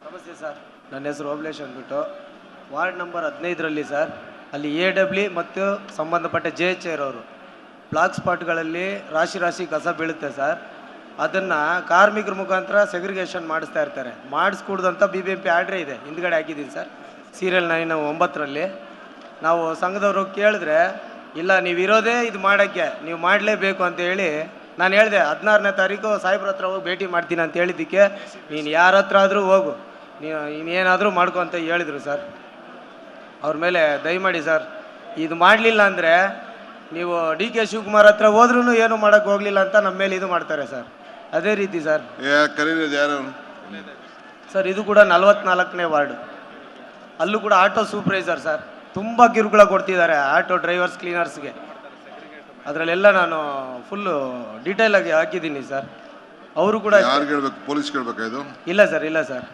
ನಮಸ್ತೆ ಸರ್, ನನ್ನ ಹೆಸರು ಓಬ್ಲೇಶ್ ಅಂದ್ಬಿಟ್ಟು. ವಾರ್ಡ್ ನಂಬರ್ 15ರಲ್ಲಿ ಸರ್, ಅಲ್ಲಿ AW ಮತ್ತು ಸಂಬಂಧಪಟ್ಟ JHR ಅವರು ಬ್ಲಾಕ್ ಸ್ಪಾಟ್ಗಳಲ್ಲಿ ರಾಶಿ ಕಸ ಬೀಳುತ್ತೆ ಸರ್. ಅದನ್ನು ಕಾರ್ಮಿಕರ ಮುಖಾಂತರ ಸೆಗ್ರಿಗೇಷನ್ ಮಾಡಿಸ್ತಾ ಇರ್ತಾರೆ. ಮಾಡಿಸ್ಕೊಡ್ದಂಥ BBMP ಆರ್ಡ್ರೇ ಇದೆ, ಹಿಂದ್ಗಡೆ ಹಾಕಿದ್ದೀನಿ ಸರ್. ಸೀರಿಯಲ್ 9 ನಾವು ಸಂಘದವರು ಕೇಳಿದ್ರೆ, ಇಲ್ಲ ನೀವು ಇರೋದೇ ಇದು ಮಾಡೋಕ್ಕೆ, ನೀವು ಮಾಡಲೇಬೇಕು ಅಂತ ಹೇಳಿ ನಾನು ಹೇಳಿದೆ 16ನೇ ತಾರೀಕು ಸಾಹೇಬ್ರ ಹತ್ರ ಹೋಗಿ ಭೇಟಿ ಮಾಡ್ತೀನಿ ಅಂತ ಹೇಳಿದ್ದಕ್ಕೆ, ನೀನು ಯಾರ ಹತ್ರ ಆದರೂ ಹೋಗು, ಇನ್ನೇನಾದರೂ ಮಾಡ್ಕೊ ಅಂತ ಹೇಳಿದರು ಸರ್. ಅವ್ರ ಮೇಲೆ ದಯಮಾಡಿ ಸರ್, ಇದು ಮಾಡಲಿಲ್ಲ ಅಂದರೆ ನೀವು DK ಶಿವಕುಮಾರ್ ಹತ್ರ ಹೋದ್ರೂ ಏನು ಮಾಡೋಕ್ಕೆ ಹೋಗಲಿಲ್ಲ ಅಂತ ನಮ್ಮ ಮೇಲೆ ಇದು ಮಾಡ್ತಾರೆ ಸರ್. ಅದೇ ರೀತಿ ಸರ್ ಸರ್, ಇದು ಕೂಡ 44ನೇ ವಾರ್ಡು, ಅಲ್ಲೂ ಕೂಡ ಆಟೋ ಸೂಪರ್ವೈಸರ್ ಸರ್ ತುಂಬ ಕಿರುಕುಳ ಕೊಡ್ತಿದ್ದಾರೆ ಆಟೋ ಡ್ರೈವರ್ಸ್ ಕ್ಲೀನರ್ಸ್ಗೆ. ಅದರಲ್ಲೆಲ್ಲ ನಾನು ಫುಲ್ಲು ಡೀಟೇಲಾಗಿ ಹಾಕಿದ್ದೀನಿ ಸರ್. ಅವರು ಕೂಡ ಪೊಲೀಸ್ ಕೇಳಬೇಕಾ ಇದು? ಇಲ್ಲ ಸರ್, ಇಲ್ಲ ಸರ್,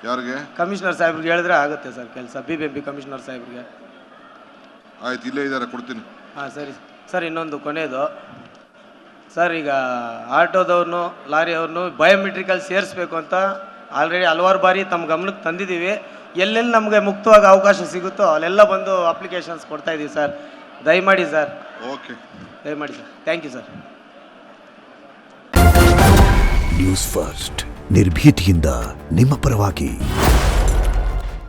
ಯಾರಿಗೆ? ಕಮಿಷನರ್ ಸಾಹೇಬ್ರಿಗೆ ಹೇಳಿದ್ರೆ ಆಗುತ್ತೆ ಸರ್ ಕೆಲಸ. BBMP ಕಮಿಷನರ್ ಸಾಹೇಬ್ರಿಗೆ. ಆಯ್ತು, ಇಲ್ಲೇ ಇದ್ದಾರೆ, ಕೊಡ್ತೀನಿ. ಹಾಂ ಸರಿ ಸರ್. ಇನ್ನೊಂದು ಕೊನೆಯದು ಸರ್, ಈಗ ಆಟೋದವ್ರನ್ನು ಲಾರಿಯವ್ರನ್ನು ಬಯೋಮೆಟ್ರಿಕಲ್ ಸೇರಿಸ್ಬೇಕು ಅಂತ ಆಲ್ರೆಡಿ ಹಲವಾರು ಬಾರಿ ತಮ್ಮ ಗಮನಕ್ಕೆ ತಂದಿದ್ದೀವಿ. ಎಲ್ಲೆಲ್ಲಿ ನಮಗೆ ಮುಕ್ತವಾಗಿ ಅವಕಾಶ ಸಿಗುತ್ತೋ ಅಲ್ಲೆಲ್ಲ ಬಂದು ಅಪ್ಲಿಕೇಶನ್ಸ್ ಕೊಡ್ತಾ ಇದ್ದೀವಿ ಸರ್. ದಯಮಾಡಿ ಸರ್, ಓಕೆ, ದಯಮಾಡಿ sir. Thank you sir. News first, ನಿರ್ಭೀತಿಯಿಂದ ನಿಮ್ಮ ಪರವಾಗಿ.